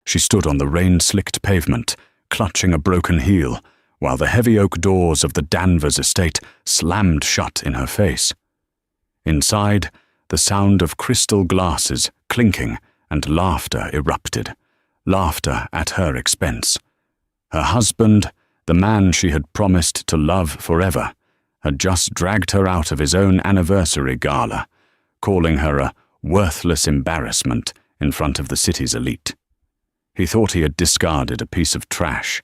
She stood on the rain-slicked pavement, clutching a broken heel, while the heavy oak doors of the Danvers estate slammed shut in her face. Inside, the sound of crystal glasses clinking and laughter erupted, laughter at her expense. Her husband, the man she had promised to love forever, had just dragged her out of his own anniversary gala, calling her a worthless embarrassment in front of the city's elite. He thought he had discarded a piece of trash.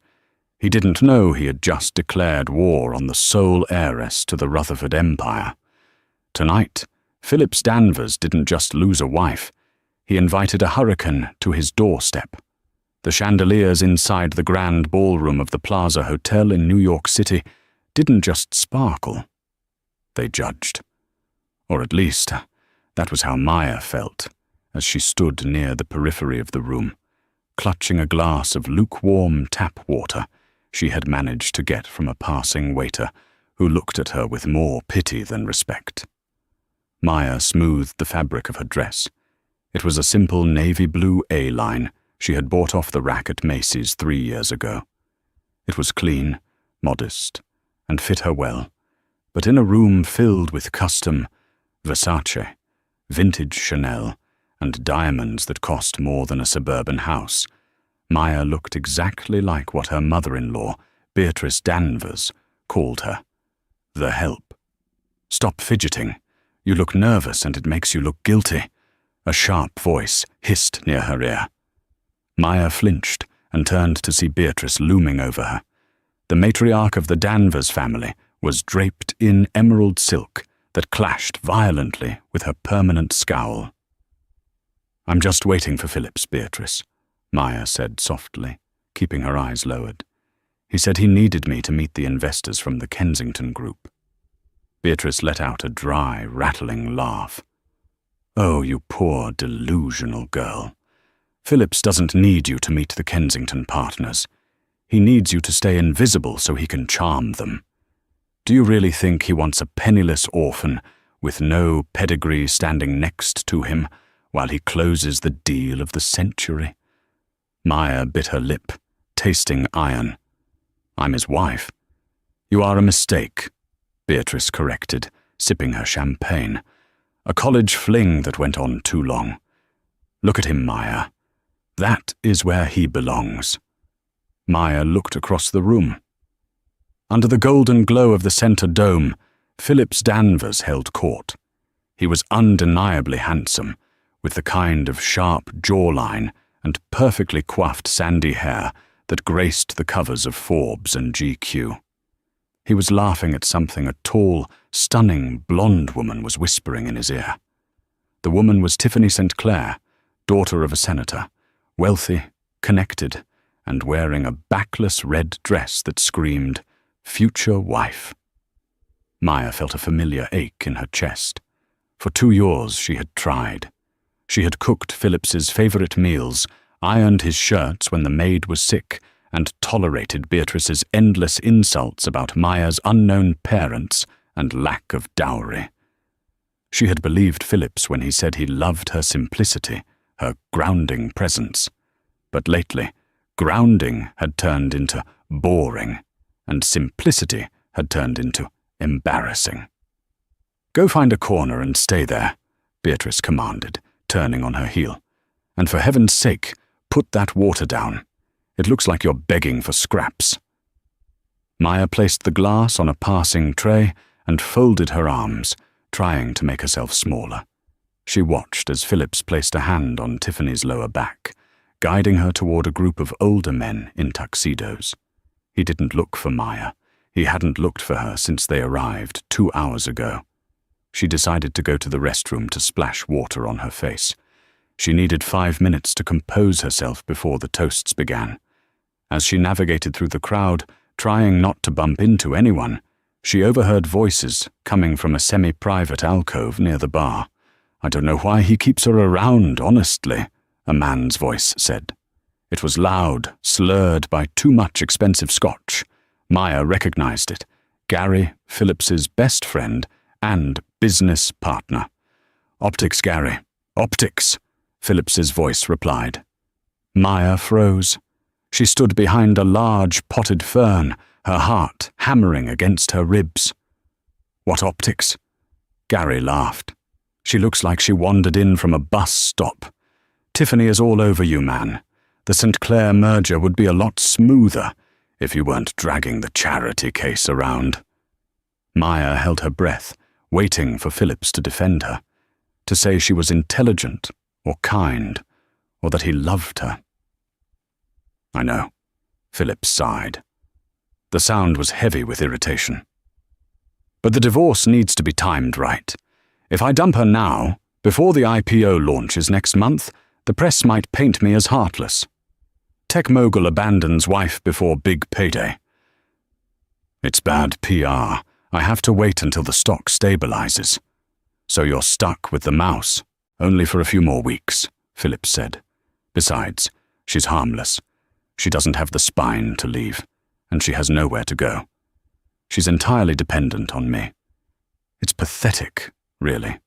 He didn't know he had just declared war on the sole heiress to the Rutherford Empire. Tonight, Phillips Danvers didn't just lose a wife. He invited a hurricane to his doorstep. The chandeliers inside the grand ballroom of the Plaza Hotel in New York City didn't just sparkle. They judged. Or at least, that was how Maya felt, as she stood near the periphery of the room, clutching a glass of lukewarm tap water she had managed to get from a passing waiter who looked at her with more pity than respect. Maya smoothed the fabric of her dress. It was a simple navy blue A-line she had bought off the rack at Macy's 3 years ago. It was clean, modest, and fit her well, but in a room filled with custom, Versace, vintage Chanel, and diamonds that cost more than a suburban house, Maya looked exactly like what her mother-in-law, Beatrice Danvers, called her. The help. "Stop fidgeting. You look nervous and it makes you look guilty," a sharp voice hissed near her ear. Maya flinched and turned to see Beatrice looming over her. The matriarch of the Danvers family was draped in emerald silk that clashed violently with her permanent scowl. "I'm just waiting for Phillips, Beatrice," Maya said softly, keeping her eyes lowered. "He said he needed me to meet the investors from the Kensington Group." Beatrice let out a dry, rattling laugh. "Oh, you poor, delusional girl. Phillips doesn't need you to meet the Kensington partners. He needs you to stay invisible so he can charm them. Do you really think he wants a penniless orphan with no pedigree standing next to him while he closes the deal of the century?" Maya bit her lip, tasting iron. "I'm his wife." "You are a mistake," Beatrice corrected, sipping her champagne. "A college fling that went on too long. Look at him, Maya. That is where he belongs." Maya looked across the room. Under the golden glow of the center dome, Phillips Danvers held court. He was undeniably handsome, with the kind of sharp jawline and perfectly coiffed sandy hair that graced the covers of Forbes and GQ. He was laughing at something a tall, stunning blonde woman was whispering in his ear. The woman was Tiffany St. Clair, daughter of a senator, wealthy, connected, and wearing a backless red dress that screamed, "Future wife." Maya felt a familiar ache in her chest. For 2 years she had tried. She had cooked Phillips's favorite meals, ironed his shirts when the maid was sick, and tolerated Beatrice's endless insults about Maya's unknown parents and lack of dowry. She had believed Phillips when he said he loved her simplicity, her grounding presence. But lately, grounding had turned into boring, and simplicity had turned into embarrassing. "Go find a corner and stay there," Beatrice commanded, turning on her heel. "And for heaven's sake, put that water down. It looks like you're begging for scraps." Maya placed the glass on a passing tray and folded her arms, trying to make herself smaller. She watched as Phillips placed a hand on Tiffany's lower back, guiding her toward a group of older men in tuxedos. He didn't look for Maya. He hadn't looked for her since they arrived 2 hours ago. She decided to go to the restroom to splash water on her face. She needed 5 minutes to compose herself before the toasts began. As she navigated through the crowd, trying not to bump into anyone, she overheard voices coming from a semi-private alcove near the bar. "I don't know why he keeps her around, honestly," a man's voice said. It was loud, slurred by too much expensive scotch. Maya recognized it. Gary, Phillips's best friend and business partner. "Optics, Gary. Optics," Phillips's voice replied. Maya froze. She stood behind a large potted fern, her heart hammering against her ribs. What optics? Gary laughed. She looks like she wandered in from a bus stop. Tiffany is all over you, man. The St. Clair merger would be a lot smoother if you weren't dragging the charity case around. Maya held her breath, waiting for Phillips to defend her, to say she was intelligent or kind, or that he loved her. I know, Phillips sighed. The sound was heavy with irritation. But the divorce needs to be timed right. If I dump her now, before the IPO launches next month, the press might paint me as heartless. Tech mogul abandons wife before big payday. It's bad PR. I have to wait until the stock stabilizes. So you're stuck with the mouse, only for a few more weeks, Phillips said. Besides, she's harmless. She doesn't have the spine to leave, and she has nowhere to go. She's entirely dependent on me. It's pathetic, really.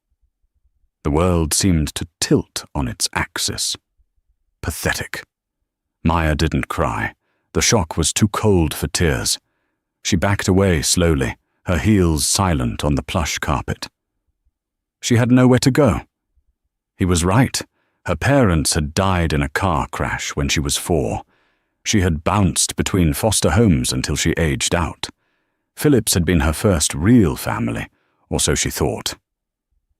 The world seemed to tilt on its axis. Pathetic. Maya didn't cry. The shock was too cold for tears. She backed away slowly, her heels silent on the plush carpet. She had nowhere to go. He was right. Her parents had died in a car crash when she was 4. She had bounced between foster homes until she aged out. Phillips had been her first real family, or so she thought.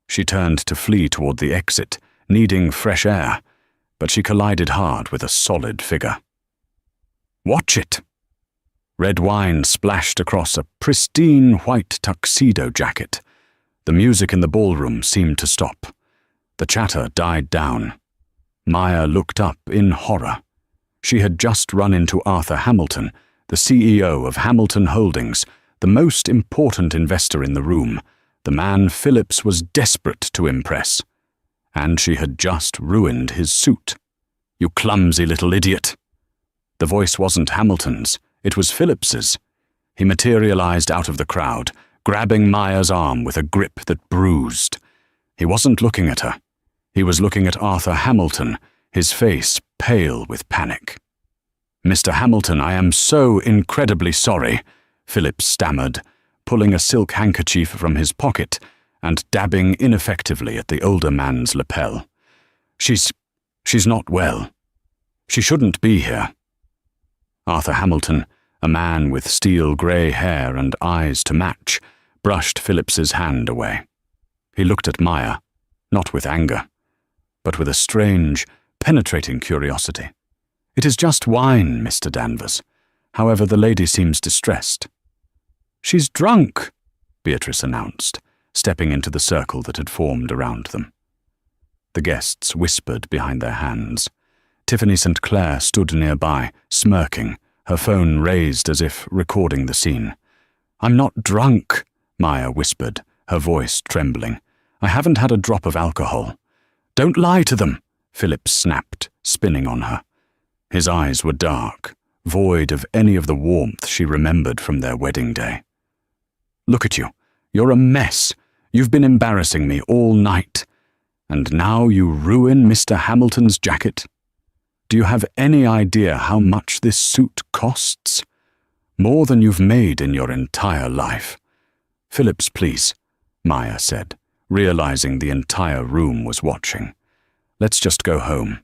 She turned to flee toward the exit, needing fresh air, but she collided hard with a solid figure. Watch it! Red wine splashed across a pristine white tuxedo jacket. The music in the ballroom seemed to stop. The chatter died down. Maya looked up in horror. She had just run into Arthur Hamilton, the CEO of Hamilton Holdings, the most important investor in the room, the man Phillips was desperate to impress. And she had just ruined his suit. "You clumsy little idiot." The voice wasn't Hamilton's, it was Phillips's. He materialized out of the crowd, grabbing Maya's arm with a grip that bruised. He wasn't looking at her. He was looking at Arthur Hamilton, his face pale with panic. "Mr. Hamilton, I am so incredibly sorry," Phillips stammered, pulling a silk handkerchief from his pocket and dabbing ineffectively at the older man's lapel. She's not well. She shouldn't be here." Arthur Hamilton, a man with steel-grey hair and eyes to match, brushed Phillips's hand away. He looked at Maya, not with anger, but with a strange, penetrating curiosity. "It is just wine, Mr. Danvers. However, the lady seems distressed." "She's drunk," Beatrice announced, stepping into the circle that had formed around them. The guests whispered behind their hands. Tiffany St. Clair stood nearby, smirking, her phone raised as if recording the scene. "I'm not drunk," Maya whispered, her voice trembling. "I haven't had a drop of alcohol." "Don't lie to them," Phillips snapped, spinning on her. His eyes were dark, void of any of the warmth she remembered from their wedding day. "Look at you. You're a mess. You've been embarrassing me all night. And now you ruin Mr. Hamilton's jacket? Do you have any idea how much this suit costs? More than you've made in your entire life." "Phillips, please," Maya said, realizing the entire room was watching. "Let's just go home."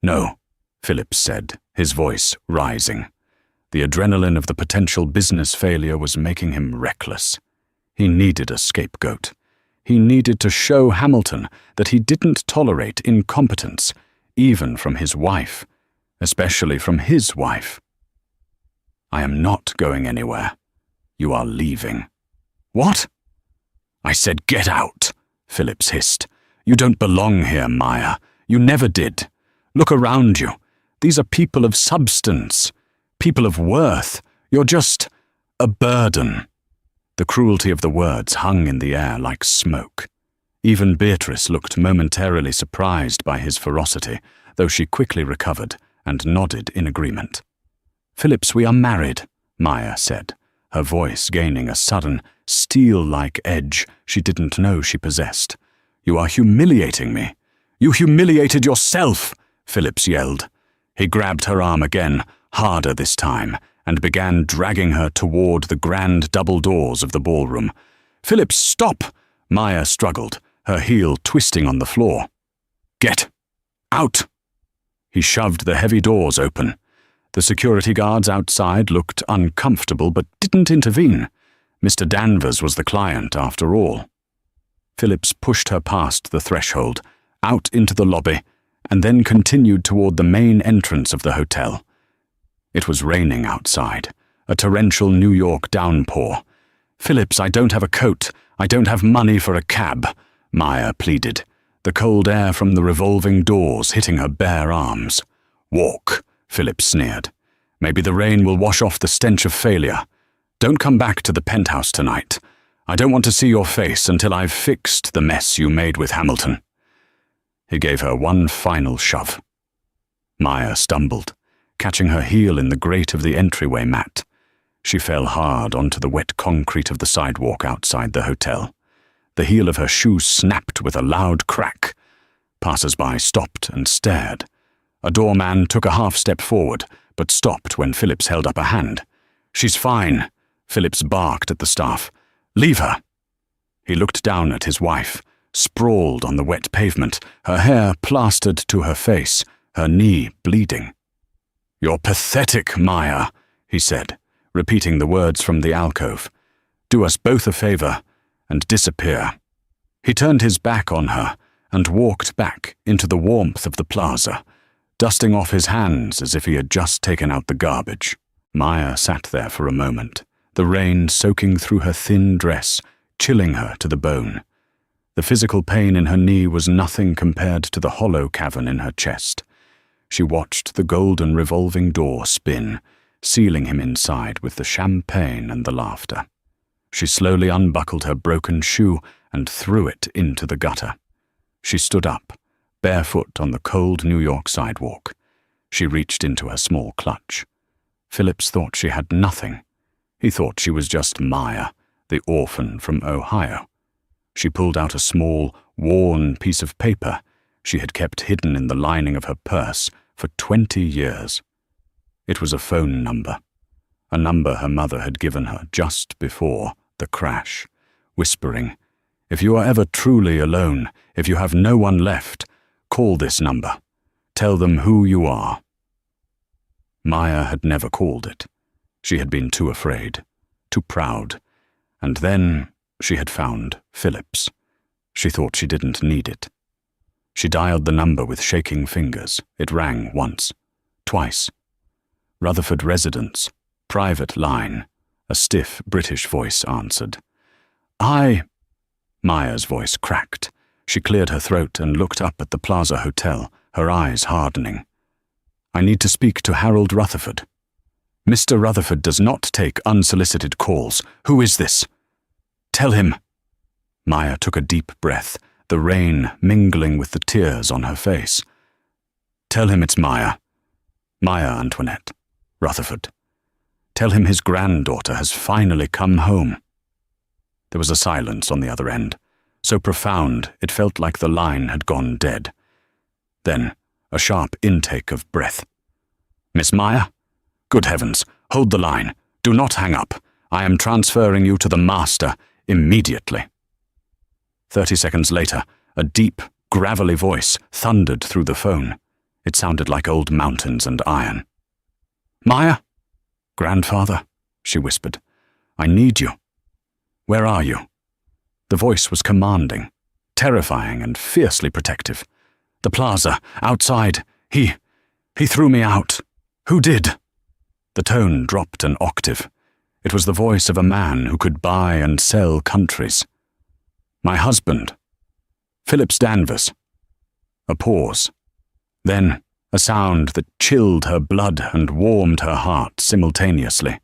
"No," Phillips said, his voice rising. The adrenaline of the potential business failure was making him reckless. He needed a scapegoat. He needed to show Hamilton that he didn't tolerate incompetence, even from his wife, especially from his wife. "I am not going anywhere. You are leaving." "What?" "I said get out," Phillips hissed. "You don't belong here, Maya. You never did. Look around you. These are people of substance, people of worth. You're just a burden." The cruelty of the words hung in the air like smoke. Even Beatrice looked momentarily surprised by his ferocity, though she quickly recovered and nodded in agreement. "Phillips, we are married," Maya said, her voice gaining a sudden, steel-like edge she didn't know she possessed. "You are humiliating me." "You humiliated yourself," Phillips yelled. He grabbed her arm again, harder this time, and began dragging her toward the grand double doors of the ballroom. "Phillips, stop!" Maya struggled, her heel twisting on the floor. "Get out!" He shoved the heavy doors open. The security guards outside looked uncomfortable but didn't intervene. Mr. Danvers was the client, after all. Phillips pushed her past the threshold, out into the lobby, and then continued toward the main entrance of the hotel. It was raining outside, a torrential New York downpour. "Phillips, I don't have a coat. I don't have money for a cab," Maya pleaded, the cold air from the revolving doors hitting her bare arms. "Walk," Phillips sneered. "Maybe the rain will wash off the stench of failure. Don't come back to the penthouse tonight. I don't want to see your face until I've fixed the mess you made with Hamilton." He gave her one final shove. Maya stumbled, catching her heel in the grate of the entryway mat. She fell hard onto the wet concrete of the sidewalk outside the hotel. The heel of her shoe snapped with a loud crack. Passers-by stopped and stared. A doorman took a half-step forward, but stopped when Phillips held up a hand. "She's fine," Phillips barked at the staff. "Leave her." He looked down at his wife, sprawled on the wet pavement, her hair plastered to her face, her knee bleeding. "You're pathetic, Maya," he said, repeating the words from the alcove. "Do us both a favor and disappear." He turned his back on her and walked back into the warmth of the plaza, dusting off his hands as if he had just taken out the garbage. Maya sat there for a moment, the rain soaking through her thin dress, chilling her to the bone. The physical pain in her knee was nothing compared to the hollow cavern in her chest. She watched the golden revolving door spin, sealing him inside with the champagne and the laughter. She slowly unbuckled her broken shoe and threw it into the gutter. She stood up, barefoot on the cold New York sidewalk. She reached into her small clutch. Phillips thought she had nothing. He thought she was just Maya, the orphan from Ohio. She pulled out a small, worn piece of paper she had kept hidden in the lining of her purse for 20 years. It was a phone number, a number her mother had given her just before the crash, whispering, "If you are ever truly alone, if you have no one left, call this number. Tell them who you are." Maya had never called it. She had been too afraid, too proud, and then she had found Phillips. She thought she didn't need it. She dialed the number with shaking fingers. It rang once, twice. Rutherford Residence, private line. A stiff British voice answered. "I—" Maya's voice cracked. She cleared her throat and looked up at the Plaza Hotel, her eyes hardening. "I need to speak to Harold Rutherford." "Mr. Rutherford does not take unsolicited calls. Who is this?" "Tell him." Maya took a deep breath, the rain mingling with the tears on her face. "Tell him it's Maya. Maya Antoinette Rutherford. Tell him his granddaughter has finally come home." There was a silence on the other end, so profound it felt like the line had gone dead. Then a sharp intake of breath. "Miss Maya? Good heavens, hold the line. Do not hang up. I am transferring you to the master immediately." 30 seconds later, a deep, gravelly voice thundered through the phone. It sounded like old mountains and iron. "Maya? Grandfather," she whispered. "I need you. Where are you?" The voice was commanding, terrifying and fiercely protective. "The plaza, outside. He threw me out." "Who did?" The tone dropped an octave. It was the voice of a man who could buy and sell countries. "My husband. Phillips Danvers." A pause. Then a sound that chilled her blood and warmed her heart simultaneously.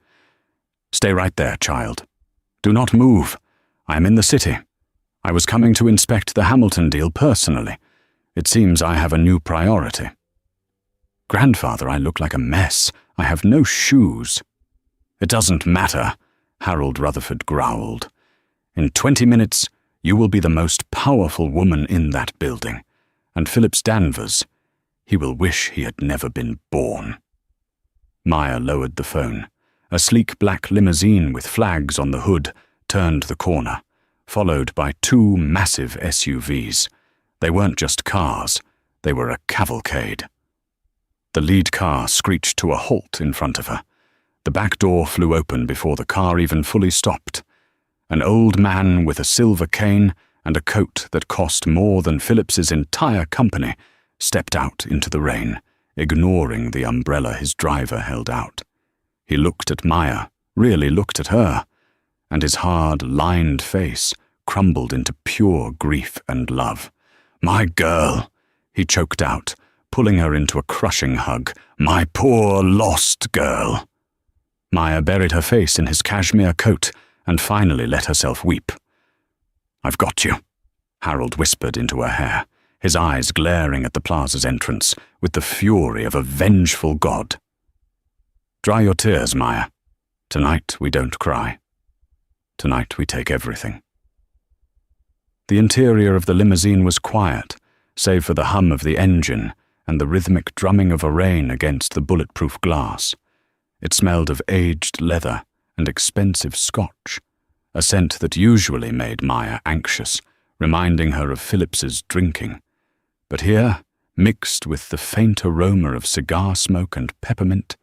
"Stay right there, child. Do not move. I am in the city. I was coming to inspect the Hamilton deal personally. It seems I have a new priority." "Grandfather, I look like a mess. I have no shoes." "It doesn't matter," Harold Rutherford growled. "In 20 minutes, you will be the most powerful woman in that building, and Phillips Danvers, he will wish he had never been born. Maya lowered the phone. A sleek black limousine with flags on the hood turned the corner, followed by two massive SUVs. They weren't just cars, they were a cavalcade. The lead car screeched to a halt in front of her. The back door flew open before the car even fully stopped. An old man with a silver cane and a coat that cost more than Phillips's entire company stepped out into the rain, ignoring the umbrella his driver held out. He looked at Maya, really looked at her, and his hard, lined face crumbled into pure grief and love. "My girl," he choked out, pulling her into a crushing hug. "My poor, lost girl." Maya buried her face in his cashmere coat and finally let herself weep. "I've got you," Harold whispered into her hair, his eyes glaring at the plaza's entrance with the fury of a vengeful god. "Dry your tears, Maya. Tonight we don't cry. Tonight we take everything." The interior of the limousine was quiet, save for the hum of the engine and the rhythmic drumming of a rain against the bulletproof glass. It smelled of aged leather and expensive scotch, a scent that usually made Maya anxious, reminding her of Phillips's drinking. But here, mixed with the faint aroma of cigar smoke and peppermint,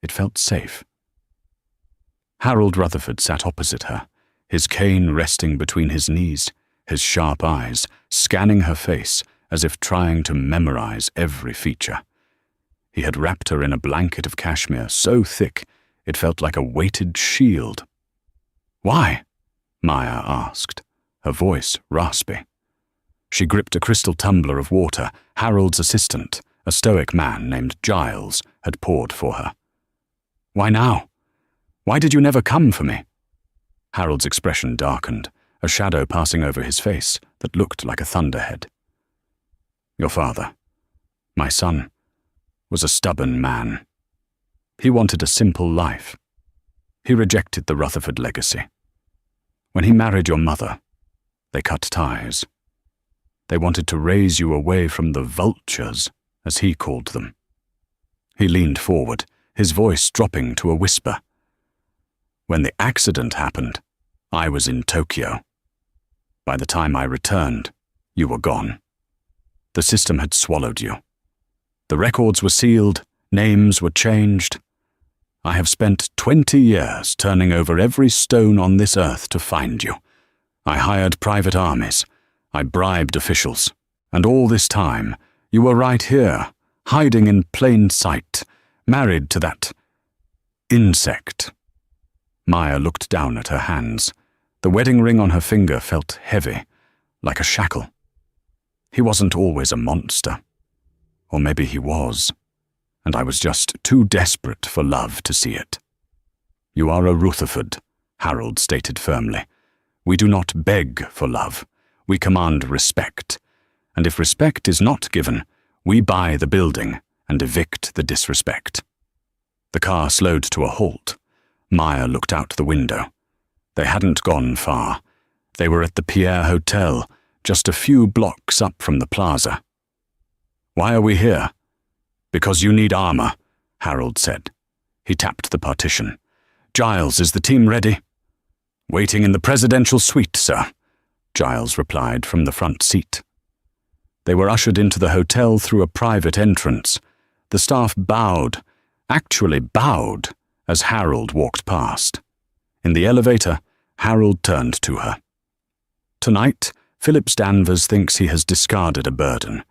it felt safe. Harold Rutherford sat opposite her, his cane resting between his knees, his sharp eyes scanning her face as if trying to memorize every feature. He had wrapped her in a blanket of cashmere so thick it felt like a weighted shield. "Why?" Maya asked, her voice raspy. She gripped a crystal tumbler of water Harold's assistant, a stoic man named Giles, had poured for her. "Why now? Why did you never come for me?" Harold's expression darkened, a shadow passing over his face that looked like a thunderhead. "Your father, my son, was a stubborn man. He wanted a simple life. He rejected the Rutherford legacy. When he married your mother, they cut ties. They wanted to raise you away from the vultures, as he called them." He leaned forward, his voice dropping to a whisper. "When the accident happened, I was in Tokyo. By the time I returned, you were gone. The system had swallowed you. The records were sealed, names were changed. I have spent 20 years turning over every stone on this earth to find you. I hired private armies. I bribed officials. And all this time, you were right here, hiding in plain sight, married to that insect." Maya looked down at her hands. The wedding ring on her finger felt heavy, like a shackle. He wasn't always a monster. Or maybe he was, and I was just too desperate for love to see it. "You are a Rutherford," Harold stated firmly. "We do not beg for love. We command respect. And if respect is not given, we buy the building and evict the disrespect." The car slowed to a halt. Maya looked out the window. They hadn't gone far. They were at the Pierre Hotel, just a few blocks up from the plaza. "Why are we here?" "Because you need armor," Harold said. He tapped the partition. "Giles, is the team ready?" "Waiting in the presidential suite, sir," Giles replied from the front seat. They were ushered into the hotel through a private entrance. The staff bowed, actually bowed, as Harold walked past. In the elevator, Harold turned to her. "Tonight, Phillips Danvers thinks he has discarded a burden.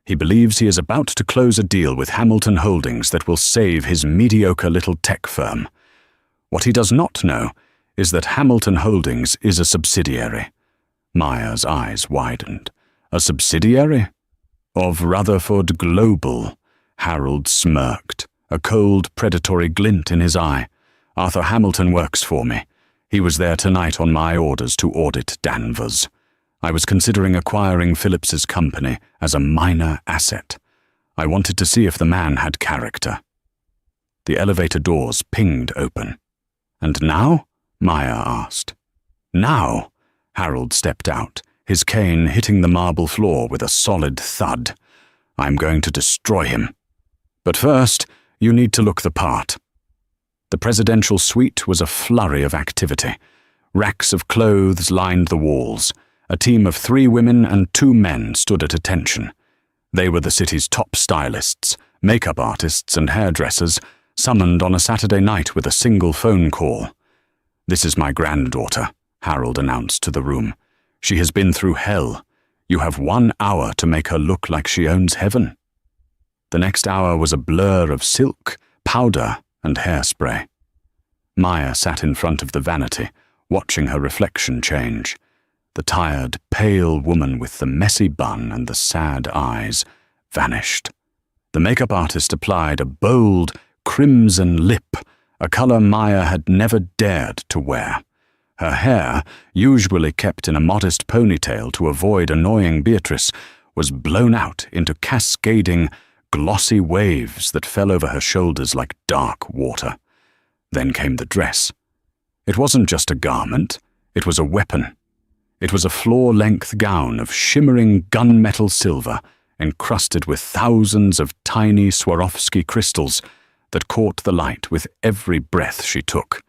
He believes he is about to close a deal with Hamilton Holdings that will save his mediocre little tech firm. What he does not know is that Hamilton Holdings is a subsidiary." Maya's eyes widened. "A subsidiary?" "Of Rutherford Global," Harold smirked, a cold, predatory glint in his eye. "Arthur Hamilton works for me. He was there tonight on my orders to audit Danvers. I was considering acquiring Phillips's company as a minor asset. I wanted to see if the man had character." The elevator doors pinged open. "And now?" Maya asked. "Now?" Harold stepped out, his cane hitting the marble floor with a solid thud. I'm going to destroy him. But first, you need to look the part. The presidential suite was a flurry of activity. Racks of clothes lined the walls. A team of 3 women and 2 men stood at attention. They were the city's top stylists, makeup artists and hairdressers, summoned on a Saturday night with a single phone call. "This is my granddaughter," Harold announced to the room. "She has been through hell. You have 1 hour to make her look like she owns heaven." The next hour was a blur of silk, powder, and hairspray. Maya sat in front of the vanity, watching her reflection change. The tired, pale woman with the messy bun and the sad eyes vanished. The makeup artist applied a bold, crimson lip, a color Maya had never dared to wear. Her hair, usually kept in a modest ponytail to avoid annoying Beatrice, was blown out into cascading, glossy waves that fell over her shoulders like dark water. Then came the dress. It wasn't just a garment, it was a weapon. It was a floor-length gown of shimmering gunmetal silver, encrusted with thousands of tiny Swarovski crystals that caught the light with every breath she took.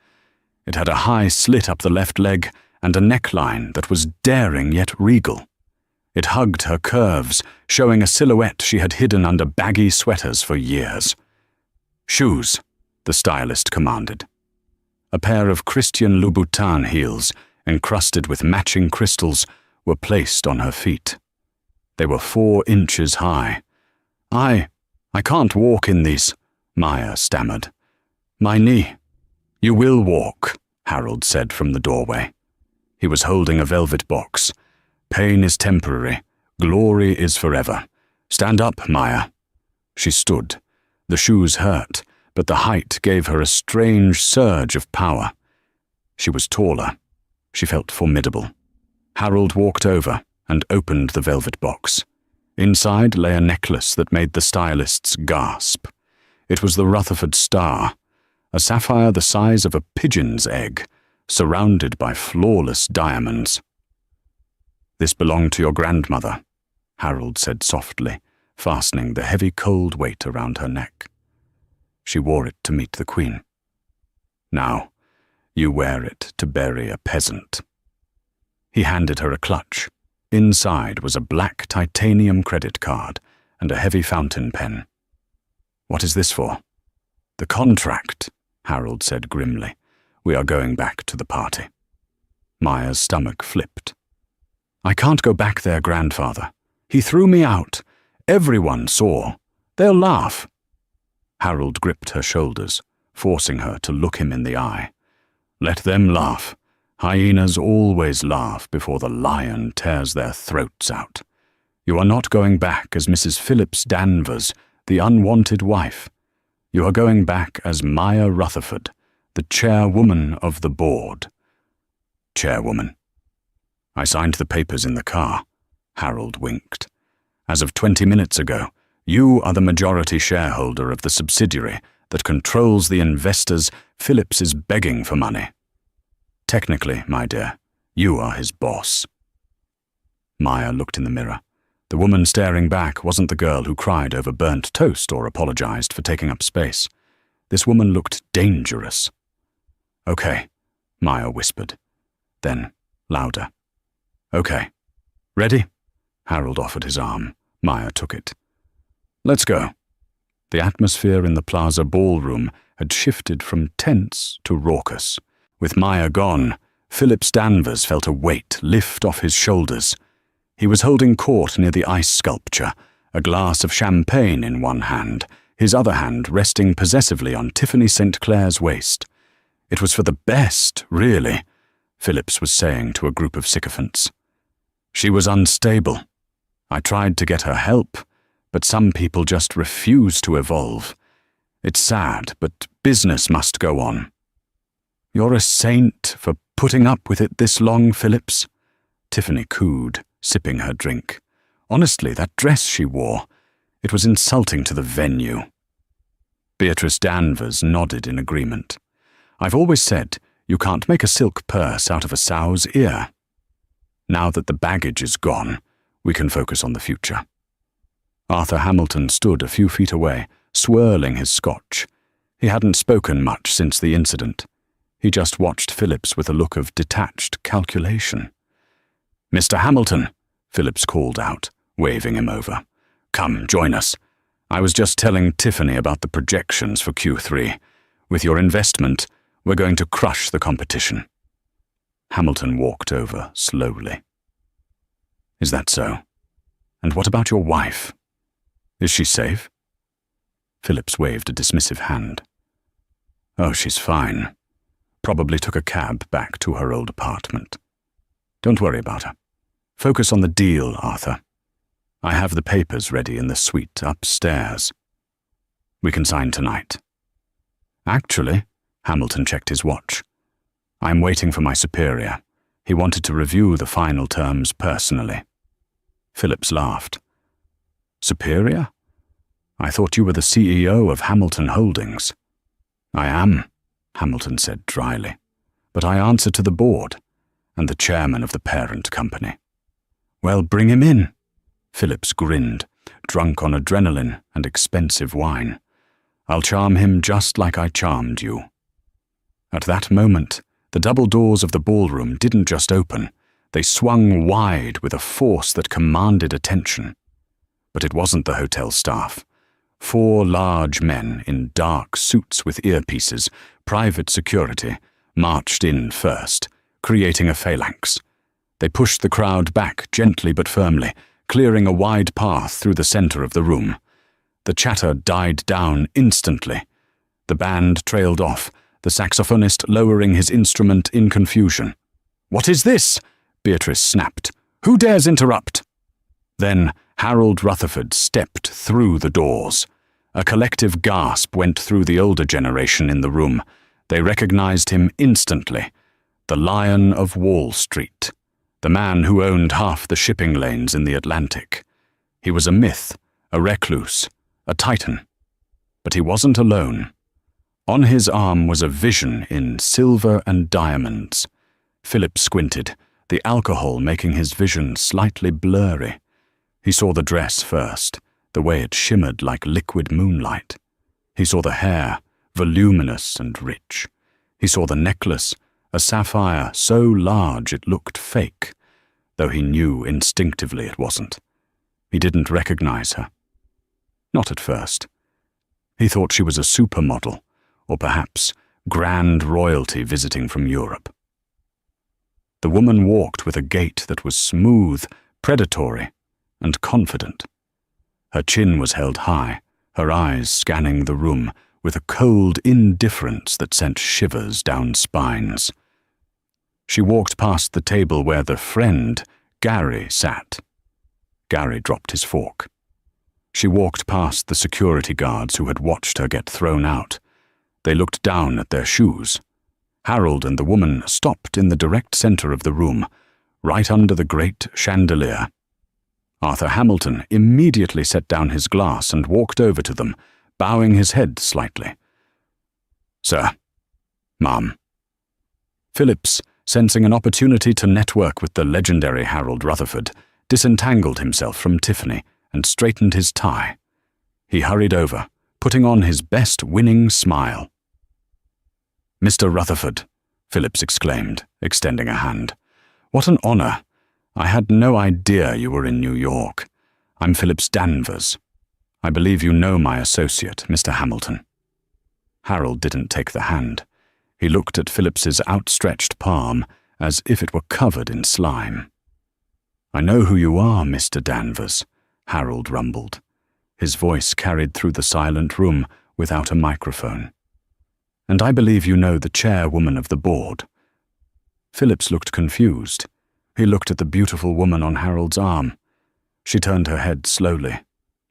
It had a high slit up the left leg and a neckline that was daring yet regal. It hugged her curves, showing a silhouette she had hidden under baggy sweaters for years. "Shoes," the stylist commanded. A pair of Christian Louboutin heels, encrusted with matching crystals, were placed on her feet. They were 4 inches high. I can't walk in these," Maya stammered. "My knee." "You will walk," Harold said from the doorway. He was holding a velvet box. "Pain is temporary. Glory is forever. Stand up, Maya." She stood. The shoes hurt, but the height gave her a strange surge of power. She was taller. She felt formidable. Harold walked over and opened the velvet box. Inside lay a necklace that made the stylists gasp. It was the Rutherford star, a sapphire the size of a pigeon's egg, surrounded by flawless diamonds. "This belonged to your grandmother," Harold said softly, fastening the heavy cold weight around her neck. "She wore it to meet the Queen. Now, you wear it to bury a peasant." He handed her a clutch. Inside was a black titanium credit card and a heavy fountain pen. "What is this for?" "The contract," Harold said grimly. "We are going back to the party." Maya's stomach flipped. "I can't go back there, grandfather. He threw me out. Everyone saw. They'll laugh." Harold gripped her shoulders, forcing her to look him in the eye. "Let them laugh. Hyenas always laugh before the lion tears their throats out. You are not going back as Mrs. Phillips Danvers, the unwanted wife. You are going back as Maya Rutherford, the chairwoman of the board." "Chairwoman." "I signed the papers in the car," Harold winked. "As of 20 minutes ago, you are the majority shareholder of the subsidiary that controls the investors Phillips is begging for money. Technically, my dear, you are his boss." Maya looked in the mirror. The woman staring back wasn't the girl who cried over burnt toast or apologized for taking up space. This woman looked dangerous. "Okay," Maya whispered. Then, louder. "Okay. Ready?" Harold offered his arm. Maya took it. "Let's go." The atmosphere in the plaza ballroom had shifted from tense to raucous. With Maya gone, Phillips Danvers felt a weight lift off his shoulders. He was holding court near the ice sculpture, a glass of champagne in one hand, his other hand resting possessively on Tiffany St. Clair's waist. It was for the best, really, Phillips was saying to a group of sycophants. She was unstable. I tried to get her help, but some people just refuse to evolve. It's sad, but business must go on. "You're a saint for putting up with it this long, Phillips," Tiffany cooed, sipping her drink. "Honestly, that dress she wore, it was insulting to the venue." Beatrice Danvers nodded in agreement. "I've always said you can't make a silk purse out of a sow's ear. Now that the baggage is gone, we can focus on the future." Arthur Hamilton stood a few feet away, swirling his scotch. He hadn't spoken much since the incident. He just watched Phillips with a look of detached calculation. "Mr. Hamilton," Phillips called out, waving him over. "Come, join us. I was just telling Tiffany about the projections for Q3. With your investment, we're going to crush the competition." Hamilton walked over slowly. "Is that so? And what about your wife? Is she safe?" Phillips waved a dismissive hand. "Oh, she's fine. Probably took a cab back to her old apartment. Don't worry about her. Focus on the deal, Arthur. I have the papers ready in the suite upstairs. We can sign tonight." "Actually," Hamilton checked his watch, "I'm waiting for my superior. He wanted to review the final terms personally." Phillips laughed. "Superior? I thought you were the CEO of Hamilton Holdings." "I am," Hamilton said dryly, "but I answer to the board and the chairman of the parent company." "Well, bring him in." Phillips grinned, drunk on adrenaline and expensive wine. "I'll charm him just like I charmed you." At that moment, the double doors of the ballroom didn't just open, they swung wide with a force that commanded attention. But it wasn't the hotel staff. 4 large men in dark suits with earpieces, private security, marched in first, creating a phalanx. They pushed the crowd back gently but firmly, clearing a wide path through the center of the room. The chatter died down instantly. The band trailed off, the saxophonist lowering his instrument in confusion. "What is this?" Beatrice snapped. "Who dares interrupt?" Then Harold Rutherford stepped through the doors. A collective gasp went through the older generation in the room. They recognized him instantly. The Lion of Wall Street. The man who owned half the shipping lanes in the Atlantic. He was a myth, a recluse, a titan. But he wasn't alone. On his arm was a vision in silver and diamonds. Philip squinted, the alcohol making his vision slightly blurry. He saw the dress first, the way it shimmered like liquid moonlight. He saw the hair, voluminous and rich. He saw the necklace, a sapphire so large it looked fake, though he knew instinctively it wasn't. He didn't recognize her. Not at first. He thought she was a supermodel, or perhaps grand royalty visiting from Europe. The woman walked with a gait that was smooth, predatory, and confident. Her chin was held high, her eyes scanning the room with a cold indifference that sent shivers down spines. She walked past the table where the friend, Gary, sat. Gary dropped his fork. She walked past the security guards who had watched her get thrown out. They looked down at their shoes. Harold and the woman stopped in the direct center of the room, right under the great chandelier. Arthur Hamilton immediately set down his glass and walked over to them, bowing his head slightly. "Sir. Ma'am." Phillips, sensing an opportunity to network with the legendary Harold Rutherford, disentangled himself from Tiffany and straightened his tie. He hurried over, putting on his best winning smile. "Mr. Rutherford," Phillips exclaimed, extending a hand. "What an honor. I had no idea you were in New York. I'm Phillips Danvers. I believe you know my associate, Mr. Hamilton." Harold didn't take the hand. He looked at Phillips's outstretched palm as if it were covered in slime. "I know who you are, Mr. Danvers," Harold rumbled. His voice carried through the silent room without a microphone. "And I believe you know the chairwoman of the board." Phillips looked confused. He looked at the beautiful woman on Harold's arm. She turned her head slowly,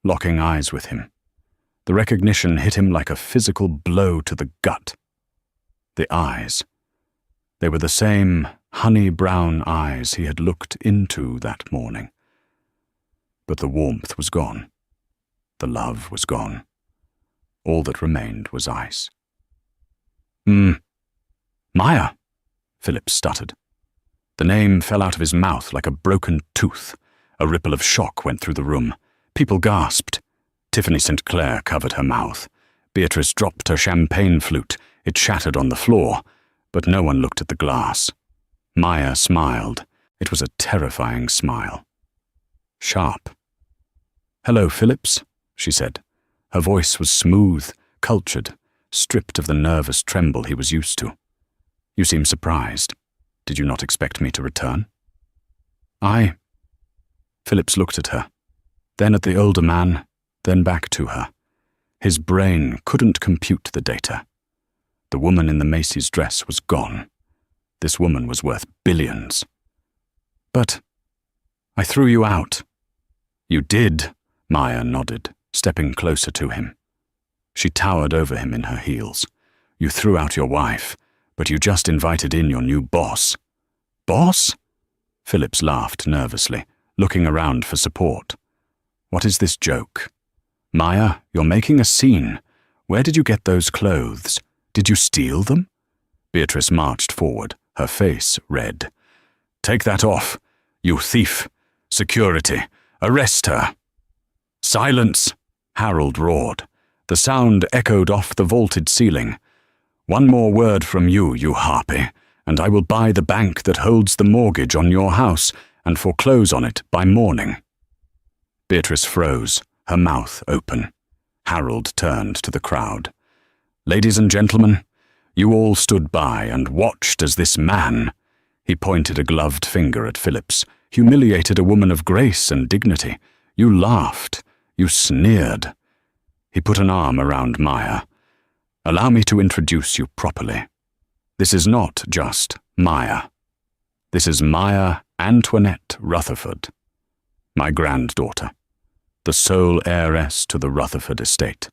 locking eyes with him. The recognition hit him like a physical blow to the gut. The eyes. They were the same honey-brown eyes he had looked into that morning. But the warmth was gone. The love was gone. All that remained was ice. Maya," Phillips stuttered. The name fell out of his mouth like a broken tooth. A ripple of shock went through the room. People gasped. Tiffany St. Clair covered her mouth. Beatrice dropped her champagne flute. It shattered on the floor, but no one looked at the glass. Maya smiled. It was a terrifying smile. Sharp. "Hello, Phillips," she said. Her voice was smooth, cultured, stripped of the nervous tremble he was used to. "You seem surprised. Did you not expect me to return?" Phillips looked at her, then at the older man, then back to her. His brain couldn't compute the data. The woman in the Macy's dress was gone. This woman was worth billions. "But I threw you out." "You did," Maya nodded, stepping closer to him. She towered over him in her heels. "You threw out your wife, but you just invited in your new boss." "Boss?" Phillips laughed nervously, looking around for support. "What is this joke? Maya, you're making a scene. Where did you get those clothes? Did you steal them?" Beatrice marched forward, her face red. "Take that off, you thief! Security! Arrest her!" "Silence!" Harold roared. The sound echoed off the vaulted ceiling. "One more word from you, you harpy, and I will buy the bank that holds the mortgage on your house and foreclose on it by morning." Beatrice froze, her mouth open. Harold turned to the crowd. "Ladies and gentlemen, you all stood by and watched as this man," he pointed a gloved finger at Phillips, "humiliated a woman of grace and dignity. You laughed. You sneered." He put an arm around Maya. "Allow me to introduce you properly. This is not just Maya. This is Maya Antoinette Rutherford, my granddaughter, the sole heiress to the Rutherford estate,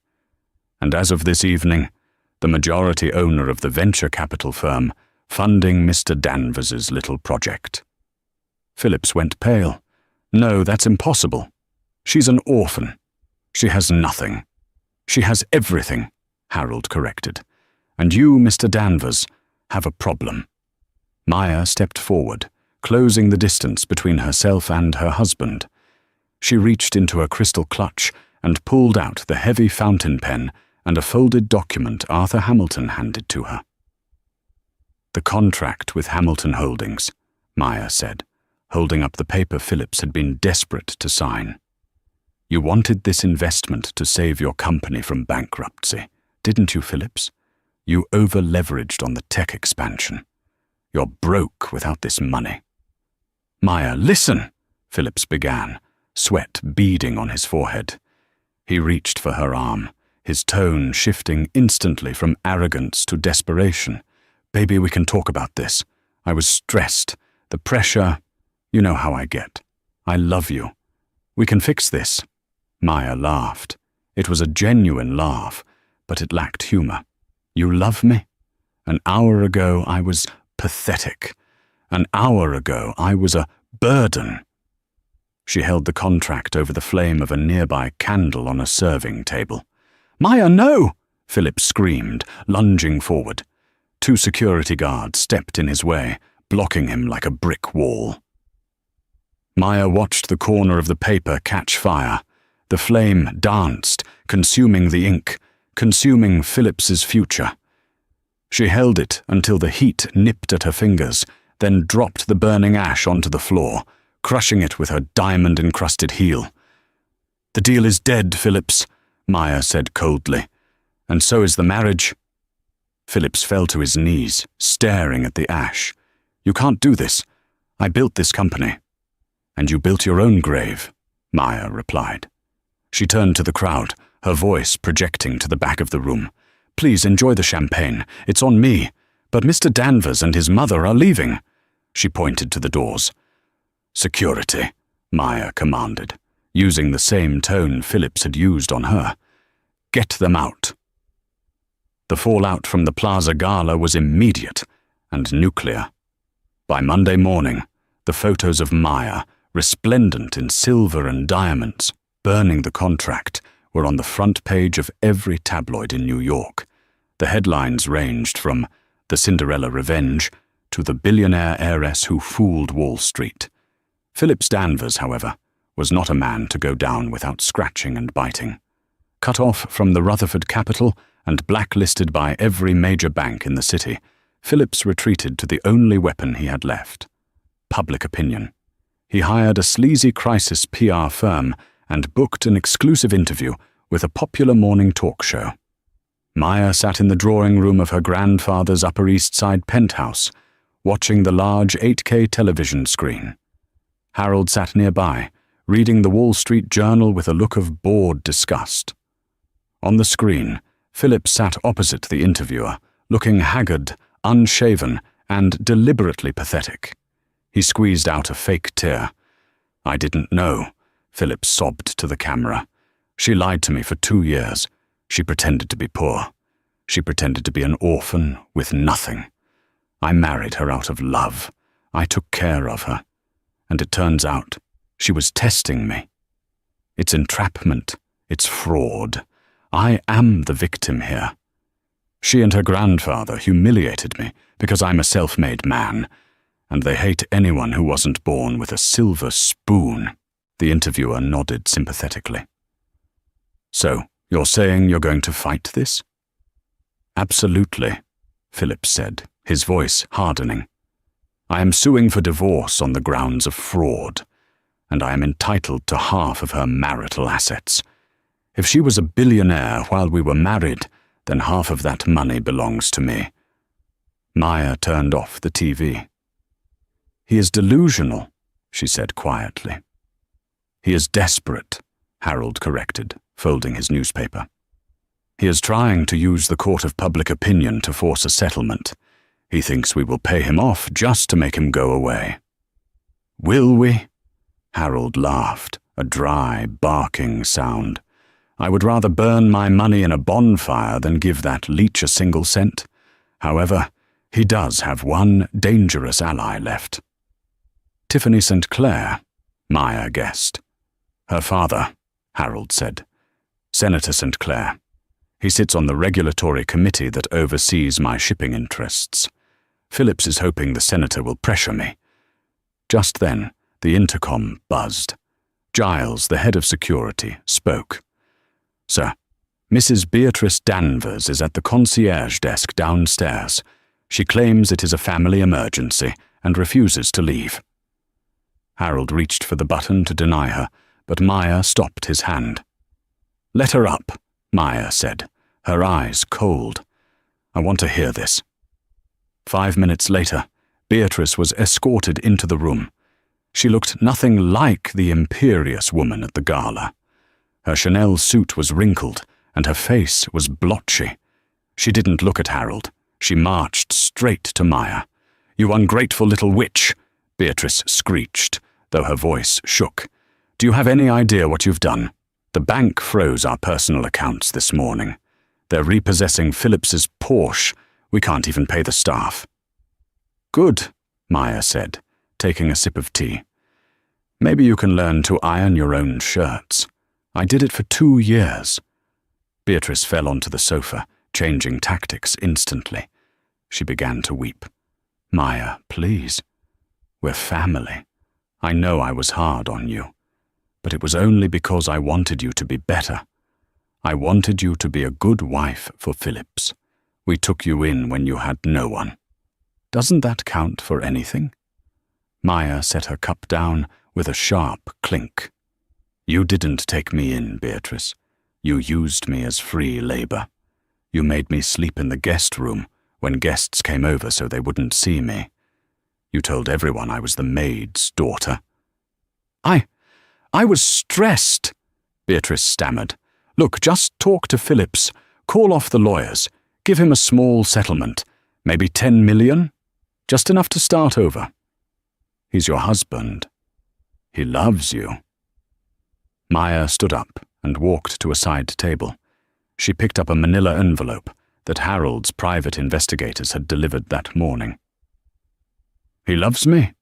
and as of this evening, the majority owner of the venture capital firm funding Mr. Danvers's little project." Phillips went pale. "No, that's impossible. She's an orphan. She has nothing." "She has everything," Harold corrected. "And you, Mr. Danvers, have a problem." Maya stepped forward, closing the distance between herself and her husband. She reached into a crystal clutch and pulled out the heavy fountain pen and a folded document Arthur Hamilton handed to her. "The contract with Hamilton Holdings," Maya said, holding up the paper Phillips had been desperate to sign. "You wanted this investment to save your company from bankruptcy, didn't you, Phillips? You over-leveraged on the tech expansion. You're broke without this money." "Maya, listen," Phillips began, sweat beading on his forehead. He reached for her arm, his tone shifting instantly from arrogance to desperation. "Baby, we can talk about this. I was stressed. The pressure, you know how I get. I love you. We can fix this." Maya laughed. It was a genuine laugh, but it lacked humor. "You love me? An hour ago I was pathetic. An hour ago I was a burden." She held the contract over the flame of a nearby candle on a serving table. "Maya, no!" Philip screamed, lunging forward. 2 security guards stepped in his way, blocking him like a brick wall. Maya watched the corner of the paper catch fire. The flame danced, consuming the ink, consuming Phillips's future. She held it until the heat nipped at her fingers, then dropped the burning ash onto the floor, crushing it with her diamond-encrusted heel. "The deal is dead, Phillips," Maya said coldly. "And so is the marriage." Phillips fell to his knees, staring at the ash. "You can't do this. I built this company." "And you built your own grave," Maya replied. She turned to the crowd, her voice projecting to the back of the room. "Please enjoy the champagne. It's on me. But Mr. Danvers and his mother are leaving." She pointed to the doors. "Security," Maya commanded, using the same tone Phillips had used on her. "Get them out." The fallout from the Plaza Gala was immediate and nuclear. By Monday morning, the photos of Maya, resplendent in silver and diamonds, burning the contract, were on the front page of every tabloid in New York. The headlines ranged from "The Cinderella Revenge" to "The Billionaire Heiress Who Fooled Wall Street." Phillips Danvers, however, was not a man to go down without scratching and biting. Cut off from the Rutherford capital and blacklisted by every major bank in the city, Phillips retreated to the only weapon he had left: public opinion. He hired a sleazy crisis PR firm and booked an exclusive interview with a popular morning talk show. Maya sat in the drawing room of her grandfather's Upper East Side penthouse, watching the large 8K television screen. Harold sat nearby, reading the Wall Street Journal with a look of bored disgust. On the screen, Phillips sat opposite the interviewer, looking haggard, unshaven, and deliberately pathetic. He squeezed out a fake tear. "I didn't know," Phillips sobbed to the camera. "She lied to me for 2 years. She pretended to be poor. She pretended to be an orphan with nothing. I married her out of love. I took care of her. And it turns out she was testing me. It's entrapment. It's fraud. I am the victim here. She and her grandfather humiliated me because I'm a self-made man, and they hate anyone who wasn't born with a silver spoon." The interviewer nodded sympathetically. "So, you're saying you're going to fight this?" "Absolutely," Phillips said, his voice hardening. "I am suing for divorce on the grounds of fraud, and I am entitled to half of her marital assets. If she was a billionaire while we were married, then half of that money belongs to me." Maya turned off the TV. "He is delusional," she said quietly. "He is desperate," Harold corrected, folding his newspaper. "He is trying to use the court of public opinion to force a settlement. He thinks we will pay him off just to make him go away." "Will we?" Harold laughed, a dry, barking sound. "I would rather burn my money in a bonfire than give that leech a single cent. However, he does have one dangerous ally left." "Tiffany St. Clair," Maya guessed. "Her father," Harold said. "Senator St. Clair. He sits on the regulatory committee that oversees my shipping interests. Phillips is hoping the senator will pressure me." Just then, the intercom buzzed. Giles, the head of security, spoke. "Sir, Mrs. Beatrice Danvers is at the concierge desk downstairs. She claims it is a family emergency and refuses to leave." Harold reached for the button to deny her, but Maya stopped his hand. "Let her up," Maya said, her eyes cold. "I want to hear this." 5 minutes later, Beatrice was escorted into the room. She looked nothing like the imperious woman at the gala. Her Chanel suit was wrinkled, and her face was blotchy. She didn't look at Harold. She marched straight to Maya. "You ungrateful little witch," Beatrice screeched, though her voice shook. "Do you have any idea what you've done? The bank froze our personal accounts this morning. They're repossessing Phillips's Porsche. We can't even pay the staff." "Good," Maya said, taking a sip of tea. "Maybe you can learn to iron your own shirts. I did it for 2 years. Beatrice fell onto the sofa, changing tactics instantly. She began to weep. "Maya, please. We're family. I know I was hard on you, but it was only because I wanted you to be better. I wanted you to be a good wife for Phillips. We took you in when you had no one. Doesn't that count for anything?" Maya set her cup down with a sharp clink. "You didn't take me in, Beatrice. You used me as free labor. You made me sleep in the guest room when guests came over so they wouldn't see me. You told everyone I was the maid's daughter." I was stressed," Beatrice stammered. "Look, just talk to Phillips. Call off the lawyers. Give him a small settlement. Maybe 10 million? Just enough to start over. He's your husband. He loves you." Maya stood up and walked to a side table. She picked up a manila envelope that Harold's private investigators had delivered that morning. "He loves me?"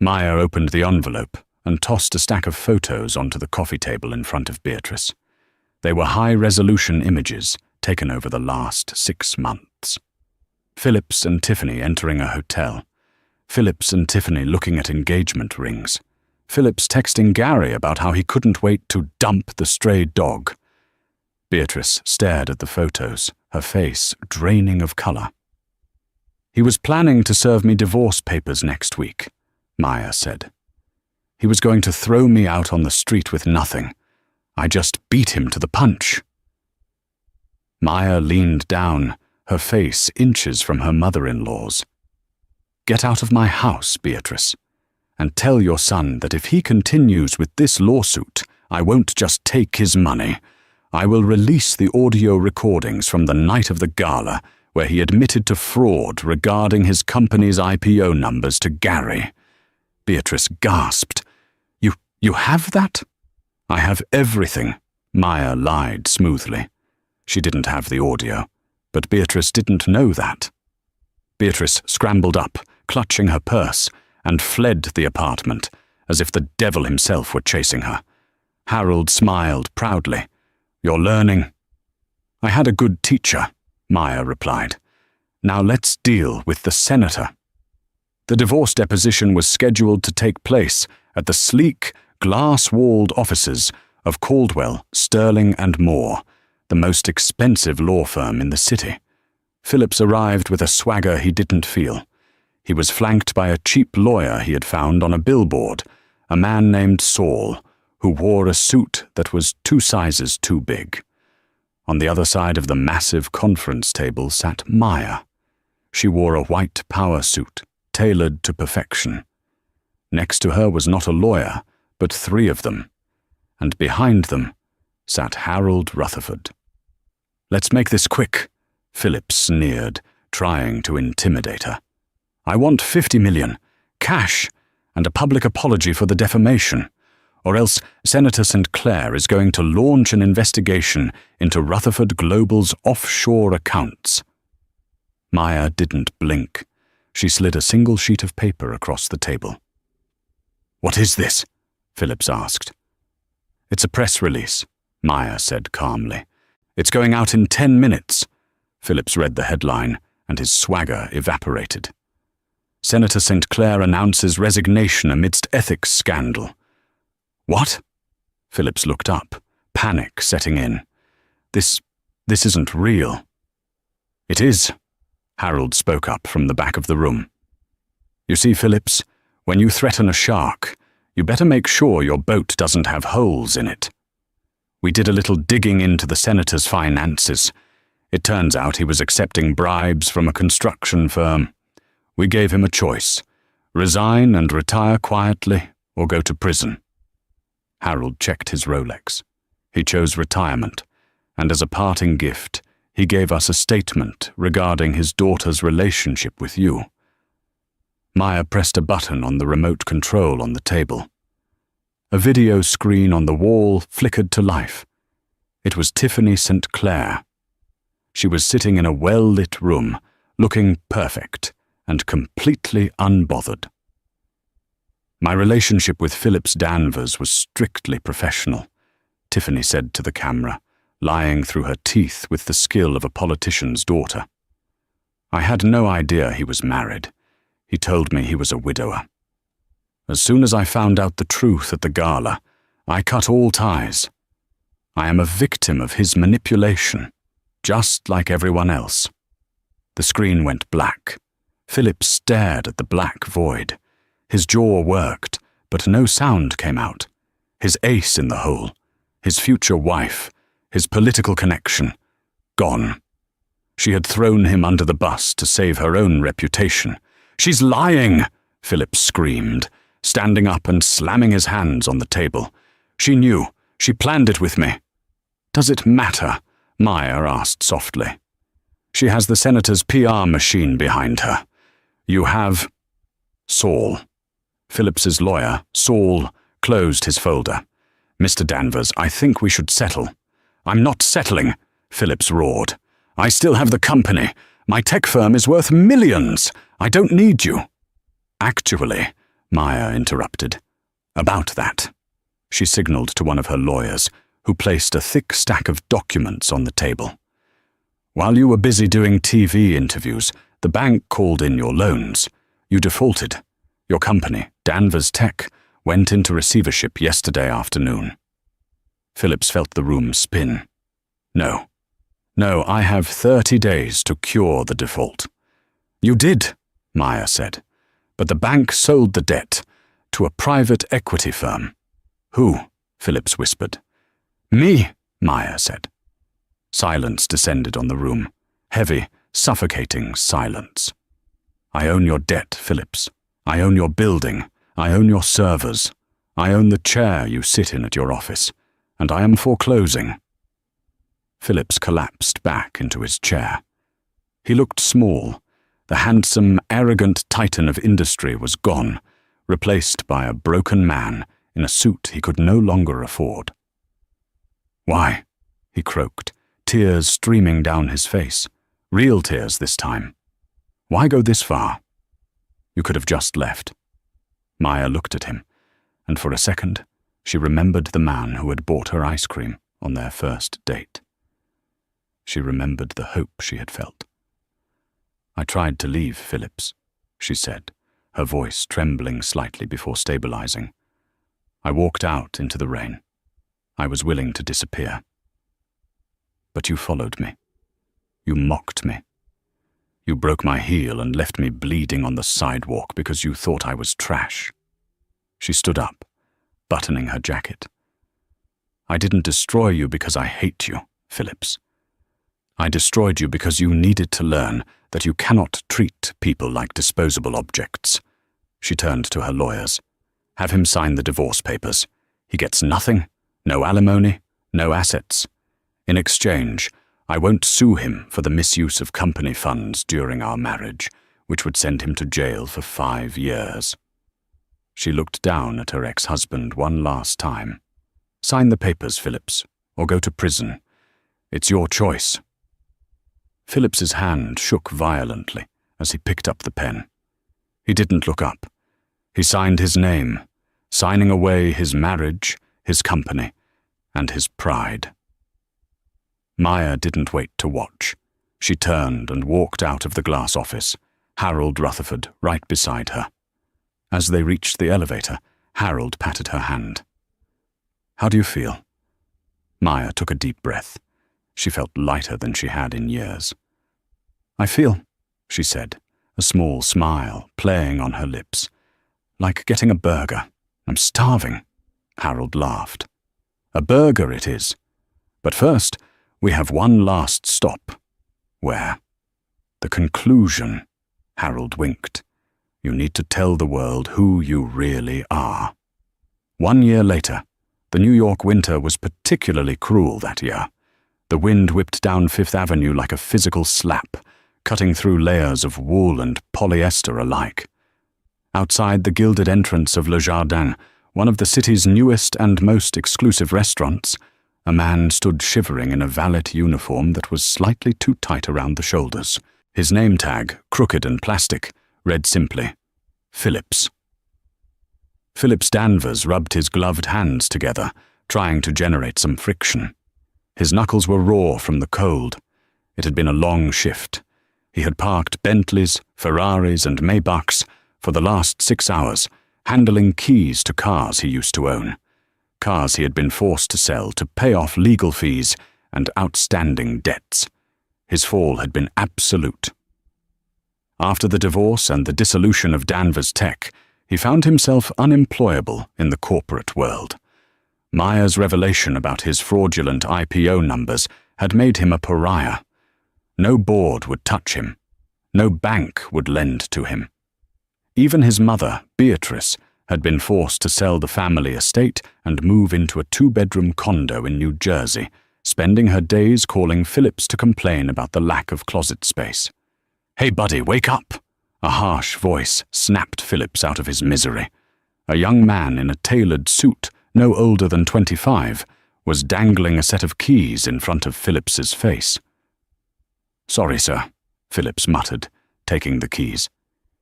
Maya opened the envelope and tossed a stack of photos onto the coffee table in front of Beatrice. They were high-resolution images taken over the last 6 months. Phillips and Tiffany entering a hotel. Phillips and Tiffany looking at engagement rings. Phillips texting Gary about how he couldn't wait to dump the stray dog. Beatrice stared at the photos, her face draining of color. "He was planning to serve me divorce papers next week," Maya said. "He was going to throw me out on the street with nothing. I just beat him to the punch." Maya leaned down, her face inches from her mother-in-law's. "Get out of my house, Beatrice, and tell your son that if he continues with this lawsuit, I won't just take his money. I will release the audio recordings from the night of the gala where he admitted to fraud regarding his company's IPO numbers to Gary." Beatrice gasped. You have that?" "I have everything," Maya lied smoothly. She didn't have the audio, but Beatrice didn't know that. Beatrice scrambled up, clutching her purse, and fled the apartment, as if the devil himself were chasing her. Harold smiled proudly. "You're learning." "I had a good teacher," Maya replied. "Now let's deal with the senator." The divorce deposition was scheduled to take place at the sleek, glass-walled offices of Caldwell, Sterling and Moore, the most expensive law firm in the city. Phillips arrived with a swagger he didn't feel. He was flanked by a cheap lawyer he had found on a billboard, a man named Saul, who wore a suit that was 2 sizes too big. On the other side of the massive conference table sat Maya. She wore a white power suit, tailored to perfection. Next to her was not a lawyer, but 3 of them, and behind them sat Harold Rutherford. "Let's make this quick," Phillips sneered, trying to intimidate her. "I want 50 million, cash, and a public apology for the defamation, or else Senator St. Clair is going to launch an investigation into Rutherford Global's offshore accounts." Maya didn't blink. She slid a single sheet of paper across the table. "What is this?" Phillips asked. "It's a press release," Maya said calmly. "It's going out in 10 minutes. Phillips read the headline, and his swagger evaporated. "Senator St. Clair announces resignation amidst ethics scandal." "What?" Phillips looked up, panic setting in. This isn't real." "It is," Harold spoke up from the back of the room. "You see, Phillips, when you threaten a shark, you better make sure your boat doesn't have holes in it. We did a little digging into the senator's finances. It turns out he was accepting bribes from a construction firm. We gave him a choice: resign and retire quietly, or go to prison." Harold checked his Rolex. He chose retirement, and as a parting gift, he gave us a statement regarding his daughter's relationship with you. Maya pressed a button on the remote control on the table. A video screen on the wall flickered to life. It was Tiffany St. Clair. She was sitting in a well-lit room, looking perfect and completely unbothered. "My relationship with Phillips Danvers was strictly professional," Tiffany said to the camera, lying through her teeth with the skill of a politician's daughter. "I had no idea he was married. He told me he was a widower. As soon as I found out the truth at the gala, I cut all ties. I am a victim of his manipulation, just like everyone else." The screen went black. Philip stared at the black void. His jaw worked, but no sound came out. His ace in the hole, his future wife, his political connection, gone. She had thrown him under the bus to save her own reputation. "She's lying!" Philip screamed, standing up and slamming his hands on the table. "She knew. She planned it with me." "Does it matter?" Maya asked softly. "She has the senator's PR machine behind her. You have..." Saul. Phillips's lawyer, Saul, closed his folder. "Mr. Danvers, I think we should settle." "I'm not settling," Phillips roared. "I still have the company. My tech firm is worth millions. I don't need you." "Actually," Maya interrupted. "About that." She signaled to one of her lawyers, who placed a thick stack of documents on the table. "While you were busy doing TV interviews, the bank called in your loans. You defaulted. Your company, Danvers Tech, went into receivership yesterday afternoon." Phillips felt the room spin. No. No, I have 30 days to cure the default. You did, Maya said, but the bank sold the debt to a private equity firm. Who? Phillips whispered. Me, Maya said. Silence descended on the room, heavy, suffocating silence. I own your debt, Phillips. I own your building. I own your servers. I own the chair you sit in at your office, and I am foreclosing. Phillips collapsed back into his chair. He looked small. The handsome, arrogant titan of industry was gone, replaced by a broken man in a suit he could no longer afford. Why? He croaked, tears streaming down his face. Real tears this time. Why go this far? You could have just left. Maya looked at him, and for a second she remembered the man who had bought her ice cream on their first date. She remembered the hope she had felt. I tried to leave, Phillips, she said, her voice trembling slightly before stabilizing. I walked out into the rain. I was willing to disappear. But you followed me. You mocked me. You broke my heel and left me bleeding on the sidewalk because you thought I was trash. She stood up, buttoning her jacket. I didn't destroy you because I hate you, Phillips. I destroyed you because you needed to learn that you cannot treat people like disposable objects. She turned to her lawyers. Have him sign the divorce papers. He gets nothing, no alimony, no assets. In exchange, I won't sue him for the misuse of company funds during our marriage, which would send him to jail for 5 years. She looked down at her ex-husband one last time. Sign the papers, Phillips, or go to prison. It's your choice. Phillips's hand shook violently as he picked up the pen. He didn't look up. He signed his name, signing away his marriage, his company, and his pride. Maya didn't wait to watch. She turned and walked out of the glass office, Harold Rutherford right beside her. As they reached the elevator, Harold patted her hand. How do you feel? Maya took a deep breath. She felt lighter than she had in years. I feel, she said, a small smile playing on her lips, like getting a burger. I'm starving. Harold laughed. A burger it is. But first, we have one last stop. Where? The conclusion. Harold winked. You need to tell the world who you really are. 1 year later, the New York winter was particularly cruel that year. The wind whipped down Fifth Avenue like a physical slap, cutting through layers of wool and polyester alike. Outside the gilded entrance of Le Jardin, one of the city's newest and most exclusive restaurants, a man stood shivering in a valet uniform that was slightly too tight around the shoulders. His name tag, crooked and plastic, read simply, Phillips. Phillips Danvers rubbed his gloved hands together, trying to generate some friction. His knuckles were raw from the cold. It had been a long shift. He had parked Bentleys, Ferraris, and Maybachs for the last 6 hours, handling keys to cars he used to own. Cars he had been forced to sell to pay off legal fees and outstanding debts. His fall had been absolute. After the divorce and the dissolution of Danvers Tech, he found himself unemployable in the corporate world. Maya's revelation about his fraudulent IPO numbers had made him a pariah. No board would touch him. No bank would lend to him. Even his mother, Beatrice, had been forced to sell the family estate and move into a 2-bedroom condo in New Jersey, spending her days calling Phillips to complain about the lack of closet space. Hey buddy, wake up! A harsh voice snapped Phillips out of his misery. A young man in a tailored suit, no older than 25, was dangling a set of keys in front of Phillips's face. Sorry, sir, Phillips muttered, taking the keys.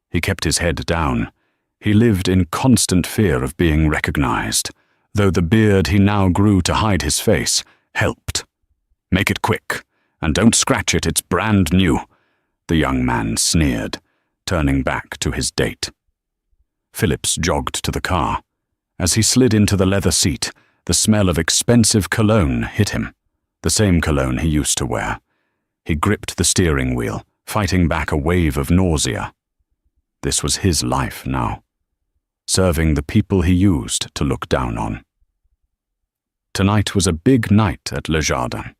He kept his head down. He lived in constant fear of being recognized, though the beard he now grew to hide his face helped. Make it quick, and don't scratch it, it's brand new, the young man sneered, turning back to his date. Phillips jogged to the car. As he slid into the leather seat, the smell of expensive cologne hit him. the same cologne he used to wear. He gripped the steering wheel, fighting back a wave of nausea. This was his life now, serving the people he used to look down on. Tonight was a big night at Le Jardin.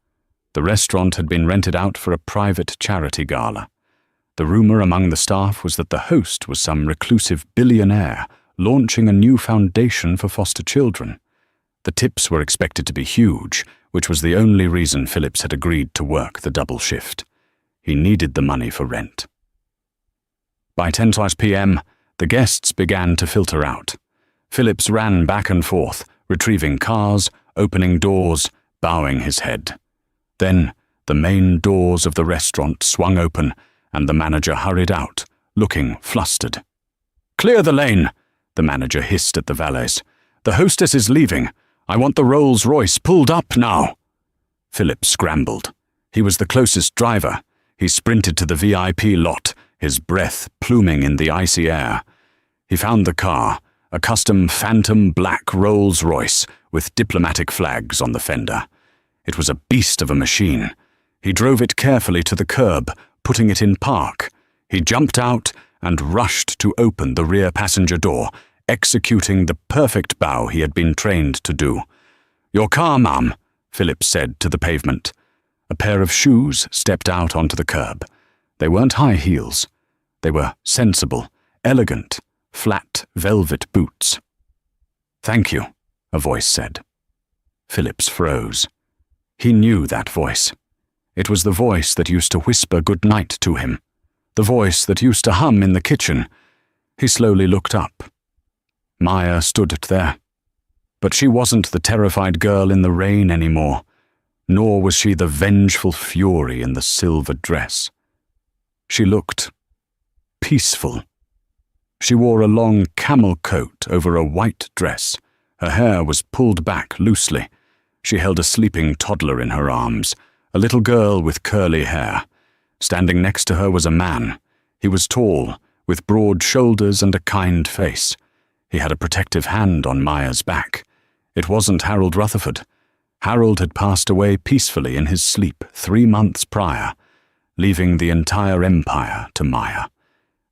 The restaurant had been rented out for a private charity gala. The rumor among the staff was that the host was some reclusive billionaire launching a new foundation for foster children. The tips were expected to be huge, which was the only reason Phillips had agreed to work the double shift. He needed the money for rent. By 10:20 p.m., the guests began to filter out. Phillips ran back and forth, retrieving cars, opening doors, bowing his head. Then the main doors of the restaurant swung open, and the manager hurried out, looking flustered. "Clear the lane," the manager hissed at the valets. "The hostess is leaving. I want the Rolls-Royce pulled up now." Phillips scrambled. He was the closest driver. He sprinted to the VIP lot, his breath pluming in the icy air. He found the car, a custom phantom black Rolls-Royce with diplomatic flags on the fender. It was a beast of a machine. He drove it carefully to the curb, putting it in park. He jumped out and rushed to open the rear passenger door, executing the perfect bow he had been trained to do. "Your car, ma'am," Phillips said to the pavement. A pair of shoes stepped out onto the curb. They weren't high heels. They were sensible, elegant, flat velvet boots. "Thank you," a voice said. Phillips froze. He knew that voice. It was the voice that used to whisper good night to him, the voice that used to hum in the kitchen. He slowly looked up. Maya stood there. But she wasn't the terrified girl in the rain anymore, nor was she the vengeful fury in the silver dress. She looked peaceful. She wore a long camel coat over a white dress. Her hair was pulled back loosely. She held a sleeping toddler in her arms, a little girl with curly hair. Standing next to her was a man. He was tall, with broad shoulders and a kind face. He had a protective hand on Maya's back. It wasn't Harold Rutherford. Harold had passed away peacefully in his sleep 3 months prior, leaving the entire empire to Maya.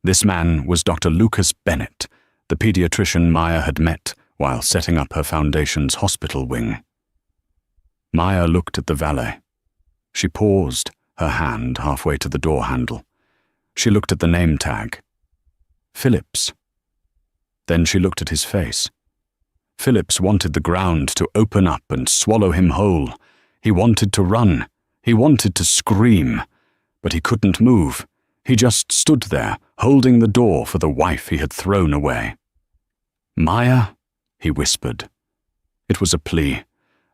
This man was Dr. Lucas Bennett, the pediatrician Maya had met while setting up her foundation's hospital wing. Maya looked at the valet. She paused, her hand halfway to the door handle. She looked at the name tag. Phillips. Then she looked at his face. Phillips wanted the ground to open up and swallow him whole. He wanted to run. He wanted to scream. But he couldn't move. He just stood there, holding the door for the wife he had thrown away. "Maya?" he whispered. It was a plea,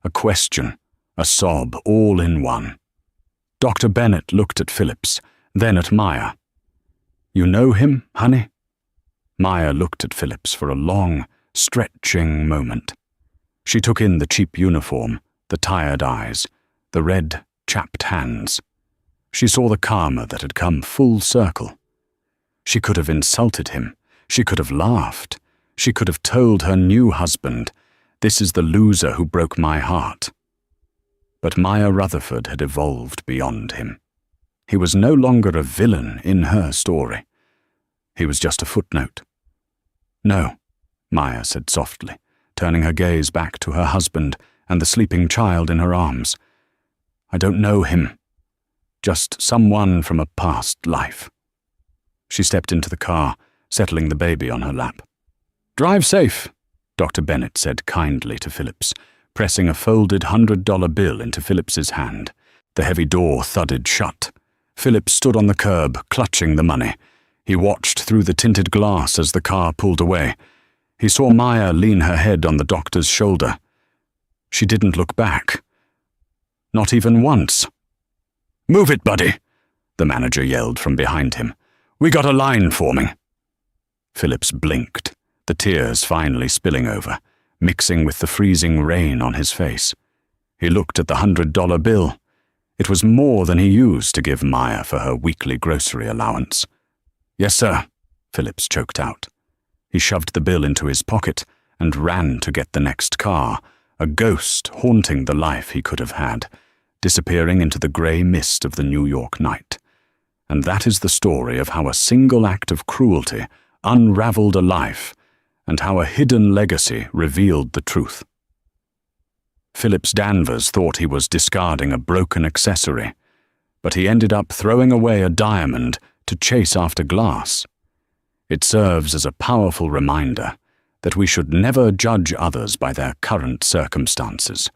a question, a sob, all in one. Dr. Bennett looked at Phillips, then at Maya. "You know him, honey?" Maya looked at Phillips for a long, stretching moment. She took in the cheap uniform, the tired eyes, the red, chapped hands. She saw the karma that had come full circle. She could have insulted him. She could have laughed. She could have told her new husband, "This is the loser who broke my heart." But Maya Rutherford had evolved beyond him. He was no longer a villain in her story. He was just a footnote. "No," Maya said softly, turning her gaze back to her husband and the sleeping child in her arms. "I don't know him. Just someone from a past life." She stepped into the car, settling the baby on her lap. "Drive safe," Dr. Bennett said kindly to Phillips, pressing a folded $100 bill into Phillips's hand. The heavy door thudded shut. Phillips stood on the curb, clutching the money. He watched through the tinted glass as the car pulled away. He saw Maya lean her head on the doctor's shoulder. She didn't look back. Not even once. "Move it, buddy," the manager yelled from behind him. "We got a line forming." Phillips blinked, the tears finally spilling over, mixing with the freezing rain on his face. He looked at the $100 bill. It was more than he used to give Maya for her weekly grocery allowance. "Yes, sir," Phillips choked out. He shoved the bill into his pocket and ran to get the next car, a ghost haunting the life he could have had. disappearing into the grey mist of the New York night. And that is the story of how a single act of cruelty unravelled a life, and how a hidden legacy revealed the truth. Phillips Danvers thought he was discarding a broken accessory, but he ended up throwing away a diamond to chase after glass. It serves as a powerful reminder that we should never judge others by their current circumstances,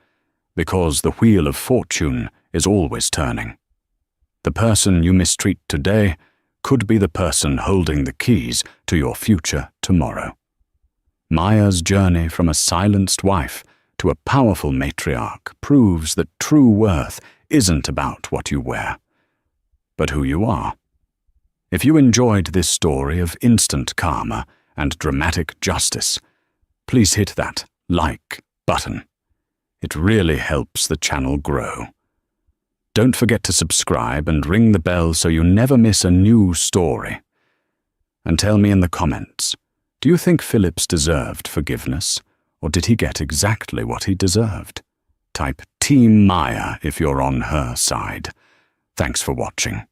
because the wheel of fortune is always turning. The person you mistreat today could be the person holding the keys to your future tomorrow. Maya's journey from a silenced wife to a powerful matriarch proves that true worth isn't about what you wear, but who you are. If you enjoyed this story of instant karma and dramatic justice, please hit that like button. It really helps the channel grow. Don't forget to subscribe and ring the bell so you never miss a new story. And tell me in the comments, do you think Phillips deserved forgiveness, or did he get exactly what he deserved? Type Team Maya if you're on her side. Thanks for watching.